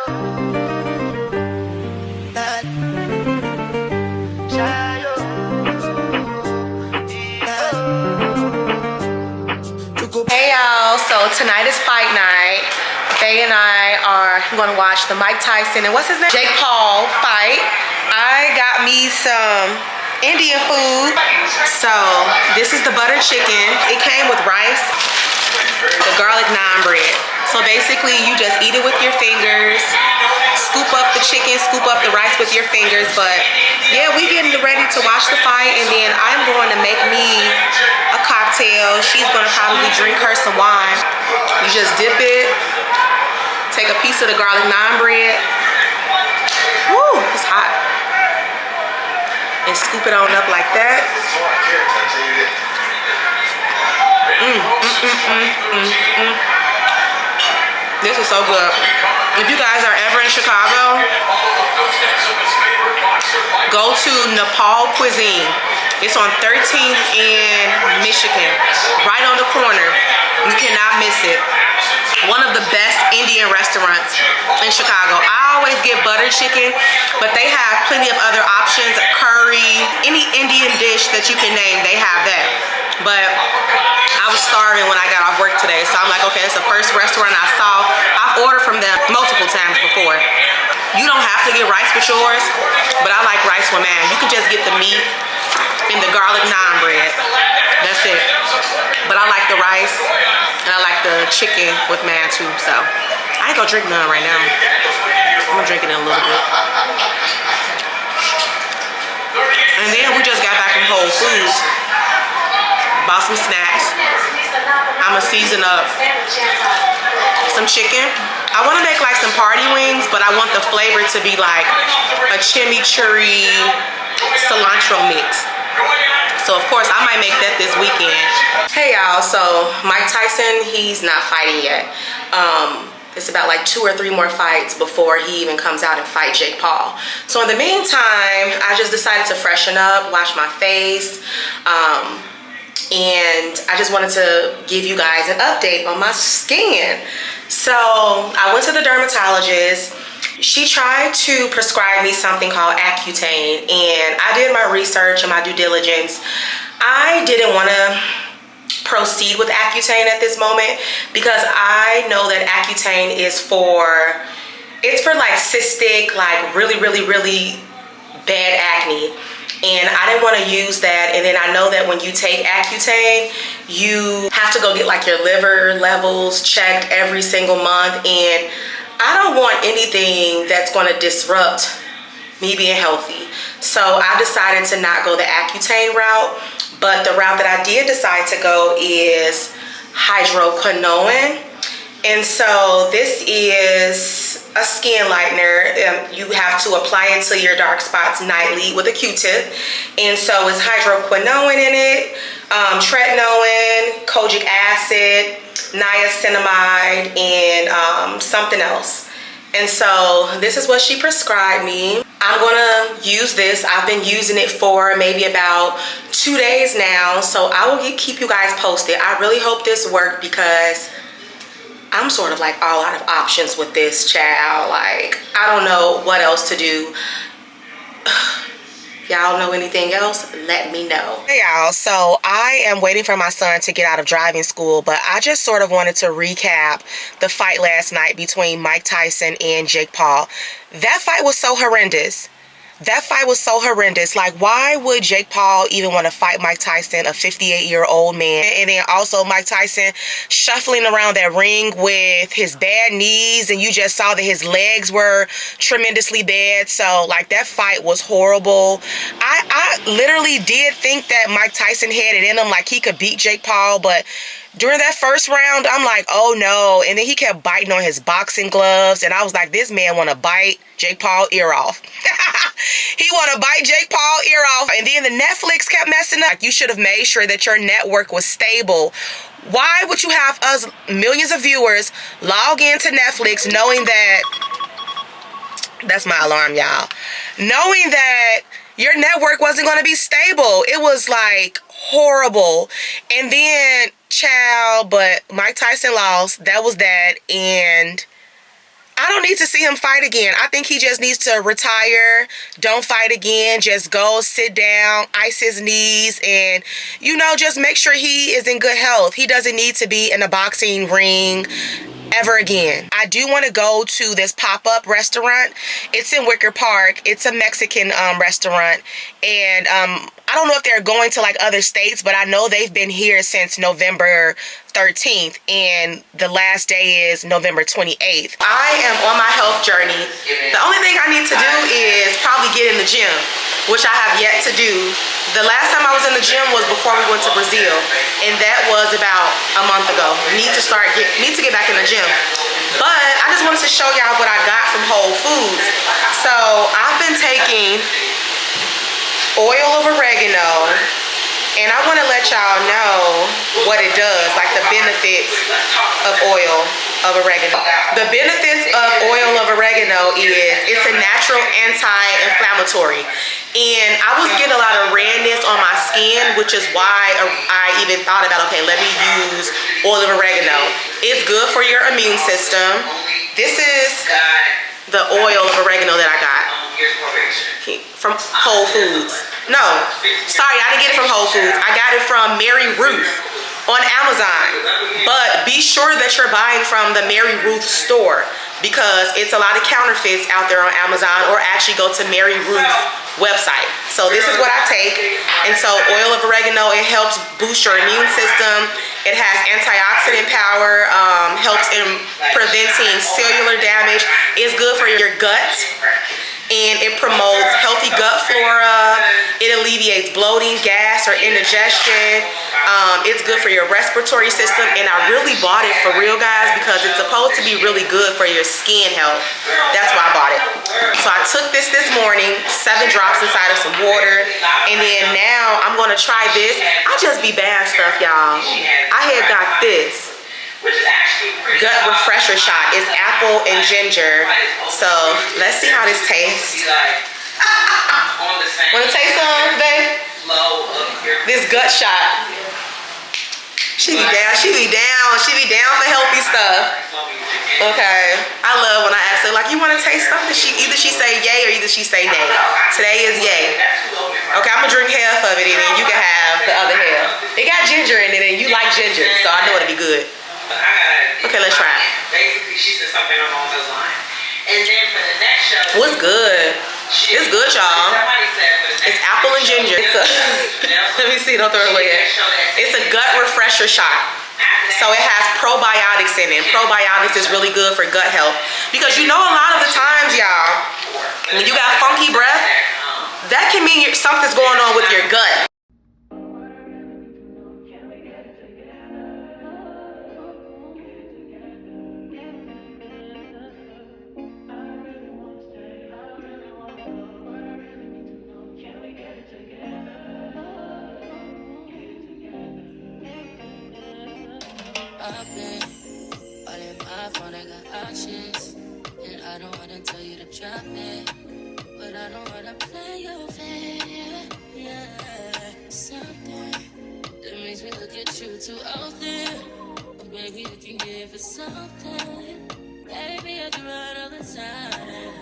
Hey y'all, so tonight is fight night. Faye and I are gonna watch the Mike Tyson and what's his name? Jake Paul fight. I got me some Indian food. So this is the butter chicken. It came with rice, the garlic naan bread. So basically you just eat it with your fingers, scoop up the chicken, scoop up the rice with your fingers. But yeah, we getting ready to watch the fight, and then I'm going to make me a cocktail. She's gonna probably drink her some wine. You just dip it, take a piece of the garlic naan bread. Woo, it's hot. And scoop it on up like that. This is so good. If you guys are ever in Chicago, go to Nepal Cuisine. It's on 13th in Michigan, right on the corner. You cannot miss it. One of the best Indian restaurants in Chicago. I always get butter chicken, but they have plenty of other options. Curry, any Indian dish that you can name, they have that. But I was starving when I got off work today, so I'm like, okay, it's the first restaurant I saw. I've ordered from them multiple times before. You don't have to get rice with yours, but I like rice with mine. You can just get the meat and the garlic naan bread. That's it. But I like the rice and I like the chicken with mine too, so I ain't gonna drink none right now. I'm gonna drink it in a little bit. And then we just got back from Whole Foods. Bought some snacks. I'ma season up some chicken. I want to make like some party wings, but I want the flavor to be like a chimichurri cilantro mix. So of course I might make that this weekend. Hey y'all, so Mike Tyson, he's not fighting yet. It's about like 2 or 3 more fights before he even comes out and fight Jake Paul. So in the meantime, I just decided to freshen up, wash my face, and I just wanted to give you guys an update on my skin. So I went to the dermatologist. She tried to prescribe me something called Accutane, and I did my research and my due diligence. I didn't want to proceed with Accutane at this moment because I know that Accutane is for like cystic, like really bad acne. And I didn't want to use that. And then I know that when you take Accutane, you have to go get like your liver levels checked every single month. And I don't want anything that's going to disrupt me being healthy. So I decided to not go the Accutane route. But the route that I did decide to go is hydroquinone. And so this is a skin lightener. You have to apply it to your dark spots nightly with a Q-tip. And so it's hydroquinone in it, tretinoin, kojic acid, niacinamide, and something else. And so this is what she prescribed me. I'm gonna use this. I've been using it for maybe about 2 days now. So I will keep you guys posted. I really hope this worked because I'm sort of like all out of options with this, child. Like, I don't know what else to do. If y'all know anything else, let me know. Hey y'all, so I am waiting for my son to get out of driving school, but I just sort of wanted to recap the fight last night between Mike Tyson and Jake Paul. That fight was so horrendous. That fight was so horrendous. Like, why would Jake Paul even want to fight Mike Tyson, a 58-year-old man? And then also Mike Tyson shuffling around that ring with his bad knees, and you just saw that his legs were tremendously bad. So, like, that fight was horrible. I literally did think that Mike Tyson had it in him, like he could beat Jake Paul, but during that first round, I'm like, oh no. And then he kept biting on his boxing gloves. And I was like, this man want to bite Jake Paul ear off. He want to bite Jake Paul ear off. And then the Netflix kept messing up. Like, you should have made sure that your network was stable. Why would you have us millions of viewers log into Netflix knowing that, that's my alarm, y'all, knowing that your network wasn't going to be stable? It was like horrible. And then, child, but Mike Tyson lost. That was that. And I don't need to see him fight again. I think he just needs to retire, don't fight again, just go sit down, ice his knees, and, you know, just make sure he is in good health. He doesn't need to be in a boxing ring ever again. I do want to go to this pop-up restaurant. It's in Wicker Park. It's a Mexican restaurant, and I don't know if they're going to like other states, but I know they've been here since November 13th, and the last day is November 28th. I am on my health journey. The only thing I need to do is probably get in the gym, which I have yet to do. The last time I was in the gym was before we went to Brazil, and that was about a month ago. Need to get back in the gym. But I just wanted to show y'all what I got from Whole Foods. So I've been taking oil of oregano, and I want to let y'all know what it does, like the benefits of oil of oregano. The benefits of oil of oregano is it's a natural anti-inflammatory. And I was getting a lot of redness on my skin, which is why I even thought about, okay, let me use oil of oregano. It's good for your immune system. This is the oil of oregano that I got from Whole Foods. No, sorry, I didn't get it from Whole Foods. I got it from Mary Ruth on Amazon. But be sure that you're buying from the Mary Ruth store, because it's a lot of counterfeits out there on Amazon, or actually go to Mary Ruth website. So this is what I take. And so oil of oregano, it helps boost your immune system. It has antioxidant power, helps in preventing cellular damage. It's good for your gut, and it promotes healthy gut flora. It alleviates bloating, gas, or indigestion. It's good for your respiratory system, and I really bought it for real, guys, because it's supposed to be really good for your skin health. That's why I bought it. So I took this morning, 7 drops inside of some water, and then now I'm gonna try this. I just be bad stuff, y'all. I had got this gut refresher shot. It's apple and ginger. So let's see how this tastes. Wanna taste some, babe? This gut shot. She be down for healthy stuff. Okay. I love when I ask her, like, you wanna taste something? Either she say yay or either she say nay. Today is yay. Okay, I'm gonna drink half of it, and then you can have the other half. It got ginger in it, and you like ginger, so I know it'll be good. Okay, let's try it. Basically, she said something along those lines. And then for the next show, what's good? It's good, y'all. It's apple and ginger. Let me see, don't throw it away yet. It's a gut refresher shot. So it has probiotics in it. Probiotics is really good for gut health. Because you know, a lot of the times, y'all, when you got funky breath, that can mean something's going on with your gut. I've been all in my phone, I got options, and I don't wanna tell you to drop it, but I don't wanna play your fair. Yeah, something that makes me look at you too often. But baby, you can give it something. Baby, I do it all the time.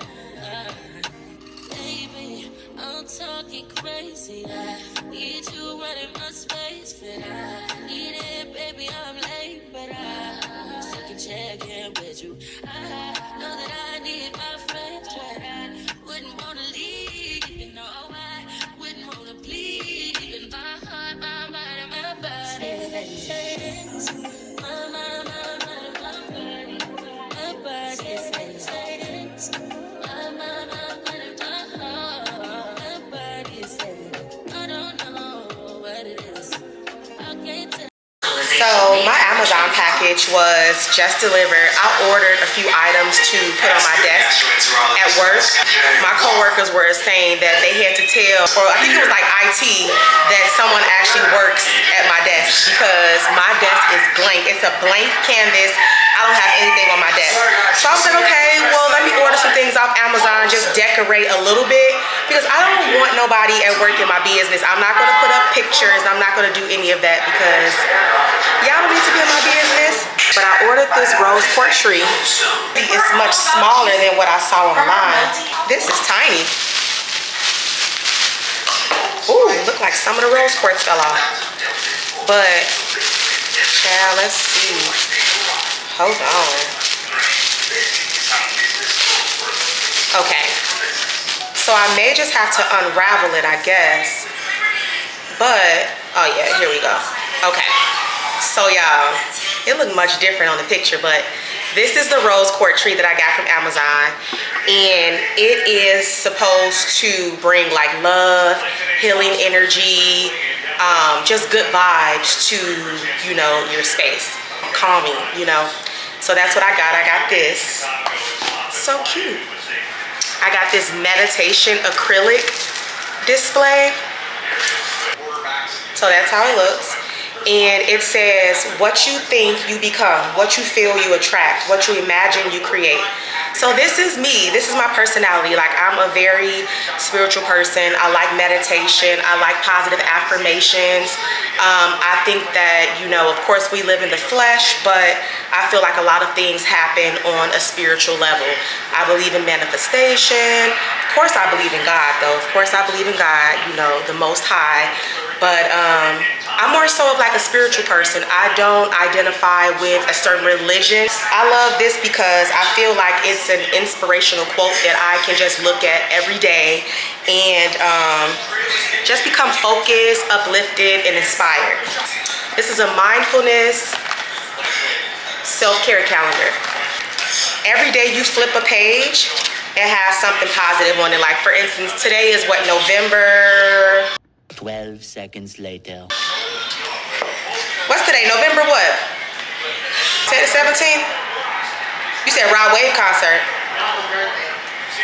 Baby, I'm talking crazy. I need you running my space, but I need it, baby. I'm late, but I'm still can check in with you. I know that I need my friends, but I wouldn't wanna leave. You know, I wouldn't wanna bleed. Even my heart, my mind, and my body. My mind, my body. My body stays. My mind, my mind, and my heart. My body stays. I don't know what it is. I can't tell. So my Amazon package was just delivered. I ordered a few items to put on my desk at work. My coworkers were saying that they had to tell, or I think it was like IT, that someone actually works at my desk, because my desk is blank. It's a blank canvas. I don't have anything on my desk. So I was like, okay, well, let me order some things off Amazon, just decorate a little bit, because I don't want nobody at work in my business. I'm not gonna put up pictures. I'm not gonna do any of that, because y'all don't need to be in my business. But I ordered this rose quartz tree. It's much smaller than what I saw online. This is tiny. Ooh, look like some of the rose quartz fell off. But, child, let's see. Hold on. Okay. So I may just have to unravel it, I guess. But, oh yeah, here we go. Okay. So y'all, it looked much different on the picture, but this is the rose quartz tree that I got from Amazon. And it is supposed to bring like love, healing energy, just good vibes to, you know, your space. Calming, you know. So that's what I got. I got this. So cute. I got this meditation acrylic display. So that's how it looks. And it says, what you think you become, what you feel you attract, what you imagine you create. So this is me. This is my personality. Like, I'm a very spiritual person. I like meditation. I like positive affirmations. I think that, you know, of course we live in the flesh, but I feel like a lot of things happen on a spiritual level. I believe in manifestation. Of course I believe in God, though. Of course I believe in God, you know, the Most High. But I'm more so of like a spiritual person. I don't identify with a certain religion. I love this because I feel like it's an inspirational quote that I can just look at every day and just become focused, uplifted, and inspired. This is a mindfulness self-care calendar. Every day you flip a page, it has something positive on it. Like, for instance, today is what, November? 12 seconds later. What's today? November what? 17th? You said Rod Wave concert.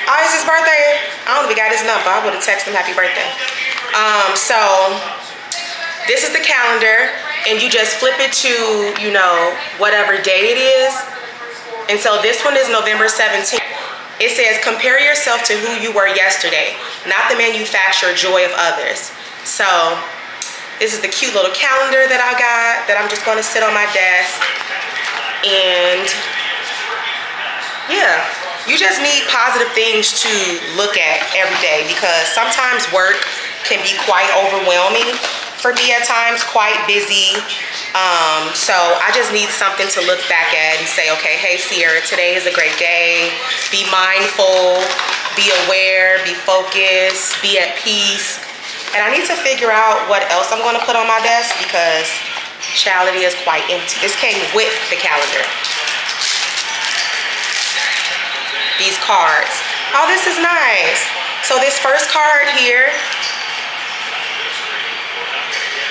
Oh, it's his birthday? I don't even got his number. I would have texted him happy birthday. So this is the calendar, and you just flip it to, you know, whatever day it is. And so this one is November 17th. It says, compare yourself to who you were yesterday, not the manufactured joy of others. So this is the cute little calendar that I got that I'm just going to sit on my desk. And yeah, you just need positive things to look at every day, because sometimes work can be quite overwhelming for me at times, quite busy. So I just need something to look back at and say, okay, hey Sierra, today is a great day. Be mindful, be aware, be focused, be at peace. And I need to figure out what else I'm going to put on my desk, because child, it is quite empty. This came with the calendar. These cards. Oh, this is nice. So this first card here,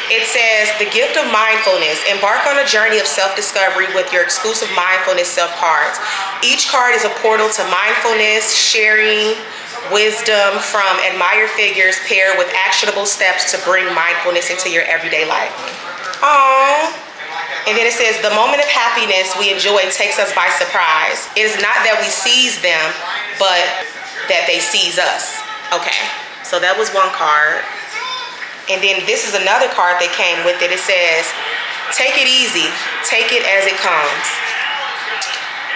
it says, the gift of mindfulness. Embark on a journey of self-discovery with your exclusive mindfulness self-cards. Each card is a portal to mindfulness, sharing, wisdom from admired figures paired with actionable steps to bring mindfulness into your everyday life. Aww. And then it says, the moment of happiness we enjoy takes us by surprise. It is not that we seize them, but that they seize us. Okay, so that was one card. And then this is another card that came with it. It says, take it easy, take it as it comes.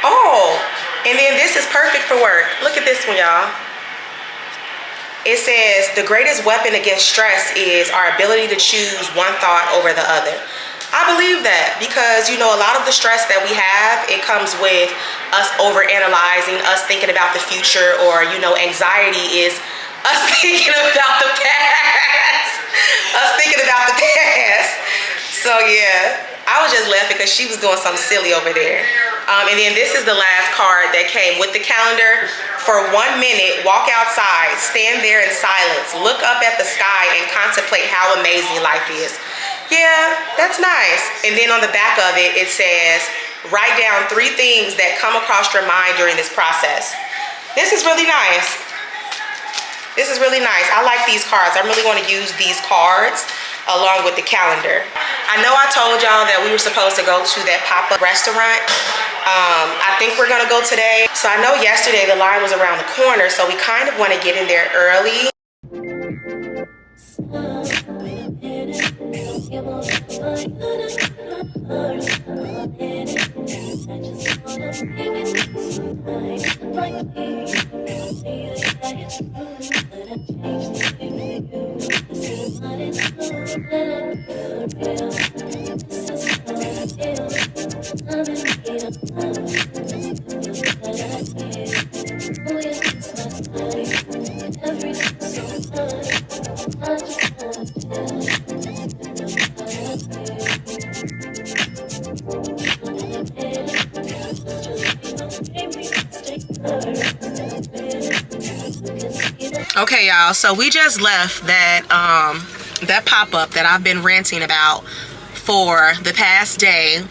Oh, and then this is perfect for work. Look at this one, y'all. It says, the greatest weapon against stress is our ability to choose one thought over the other. I believe that, because, you know, a lot of the stress that we have, it comes with us overanalyzing, us thinking about the future, or, you know, anxiety is us thinking about the past. Us thinking about the past. So, yeah, I was just laughing because she was doing something silly over there. And then this is the last card that came with the calendar. For 1 minute, walk outside, stand there in silence, look up at the sky, and contemplate how amazing life is. Yeah, that's nice. And then on the back of it, it says, write down 3 things that come across your mind during this process. This is really nice. This is really nice. I like these cards. I'm really going to use these cards along with the calendar. I know I told y'all that we were supposed to go to that pop-up restaurant. I think we're gonna go today. So I know yesterday the line was around the corner, so we kind of want to get in there early. Okay, y'all, so we just left that that pop-up that I've been ranting about for the past day,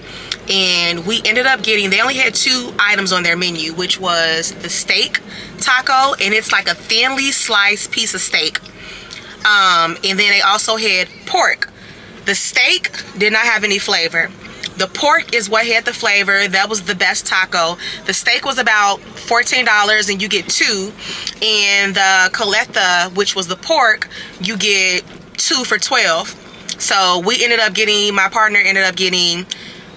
and we ended up getting, they only had 2 items on their menu, which was the steak taco, and it's like a thinly sliced piece of steak, and then they also had pork. The steak did not have any flavor. The pork is what had the flavor. That was the best taco. The steak was about $14 and you get 2. And the coletta, which was the pork, you get 2 for $12. So we ended up getting, my partner ended up getting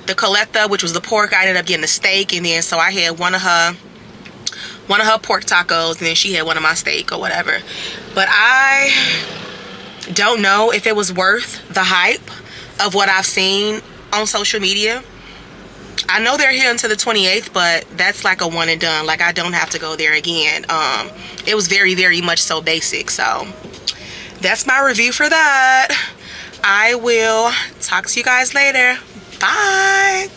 the coletta, which was the pork. I ended up getting the steak, and then so I had one of her pork tacos, and then she had one of my steak or whatever. But I don't know if it was worth the hype of what I've seen on social media. I know they're here until the 28th, but that's like a one and done. Like, I don't have to go there again. It was very, very much so basic. So that's my review for that. I will talk to you guys later. Bye.